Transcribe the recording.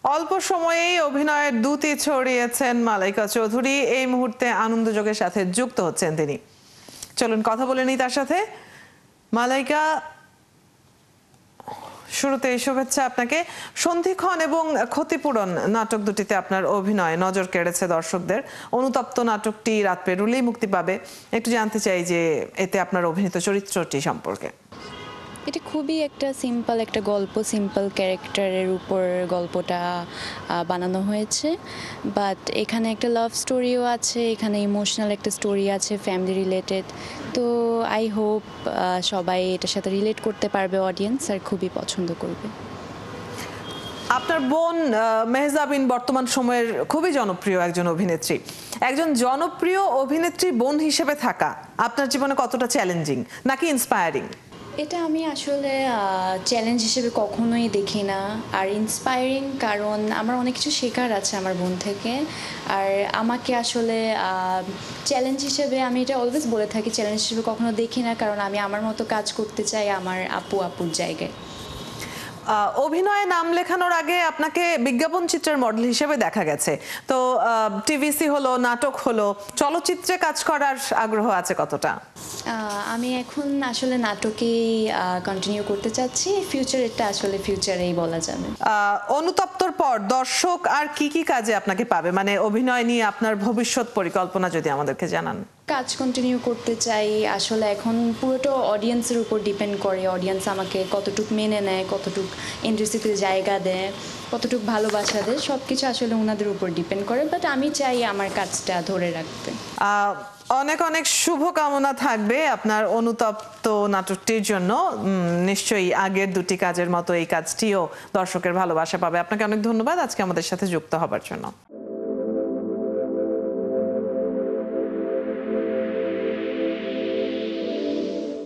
অল্প সময়েই অভিনয়ের দ্যুতি ছড়িয়েছেন মালাইকা চৌধুরী। এই মুহূর্তে আনন্দযোগের সাথে যুক্ত হচ্ছেন তিনি। চলুন কথা বলে নিই তার সাথে। মালাইকা, শুরুতে শুভেচ্ছা আপনাকে। সন্ধিক্ষণ এবং ক্ষতিপূরণ নাটক দুটিতে আপনার অভিনয় নজর কেড়েছে দর্শকদের। অনুতপ্ত নাটকটি রাত পেরুলেই মুক্তি পাবে। একটু জানতে চাই যে এতে আপনার অভিনীত চরিত্রটি সম্পর্কে। এটা খুবই একটা সিম্পল একটা গল্প, সিম্পল ক্যারেক্টারের উপর গল্পটা বানানো হয়েছে। বাট এখানে একটা লাভ স্টোরিও আছে, এখানে ইমোশনাল একটা স্টোরি আছে, ফ্যামিলি রিলেটেড। তো আই হোপ সবাই এটার সাথে রিলেট করতে পারবে, অডিয়েন্স আর খুবই পছন্দ করবে। আপনার বোন মেহজাবিন বর্তমান সময়ের খুবই জনপ্রিয় একজন অভিনেত্রী। একজন জনপ্রিয় অভিনেত্রী বোন হিসেবে থাকা আপনার জীবনে কতটা চ্যালেঞ্জিং নাকি ইন্সপায়ারিং? এটা আমি আসলে চ্যালেঞ্জ হিসেবে কখনোই দেখি না, আর ইন্সপায়ারিং, কারণ আমার অনেক কিছু শেখার আছে আমার বোন থেকে। আর আমাকে আসলে চ্যালেঞ্জ হিসেবে আমি এটা অলওয়েজ বলে থাকি, চ্যালেঞ্জ হিসেবে কখনো দেখি না, কারণ আমি আমার মতো কাজ করতে চাই আমার আপুর জায়গায়। অভিনয়ে নাম লেখানোর আগে আপনাকে বিজ্ঞাপন চিত্রের মডেল হিসেবে দেখা গেছে। তো টিভিসি হলো, নাটক হলো, চলচ্চিত্রে কাজ করার আগ্রহ আছে কতটা? আমি এখন আসলে নাটকেই কন্টিনিউ করতে চাচ্ছি। ফিউচারেরটা আসলে ফিউচারেই বলা যাবে। অনুতপ্তর পর দর্শক আর কি কি কাজে আপনাকে পাবে, মানে অভিনয় নিয়ে আপনার ভবিষ্যৎ পরিকল্পনা যদি আমাদেরকে জানান। কাজ কন্টিনিউ করতে চাই। আসলে এখন পুরোটা অডিয়েন্সের উপর ডিপেন্ড করে, অডিয়েন্স আমাকে কতটুকু মেনে নেয়, কতটুকু ইন্ডাস্ট্রিতে জায়গা দেয়, কতটুকু ভালোবাসা দেয়, সব কিছু আসলে ওনাদের উপর ডিপেন্ড করে। বাট আমি চাই আমার কাজটা ধরে রাখতে। অনেক অনেক শুভকামনা থাকবে আপনার অনুতপ্ত নাটকটির জন্য। নিশ্চয়ই আগের দুটি কাজের মতো এই কাজটিও দর্শকের ভালোবাসা পাবে। আপনাকে অনেক ধন্যবাদ আজকে আমাদের সাথে যুক্ত হবার জন্য।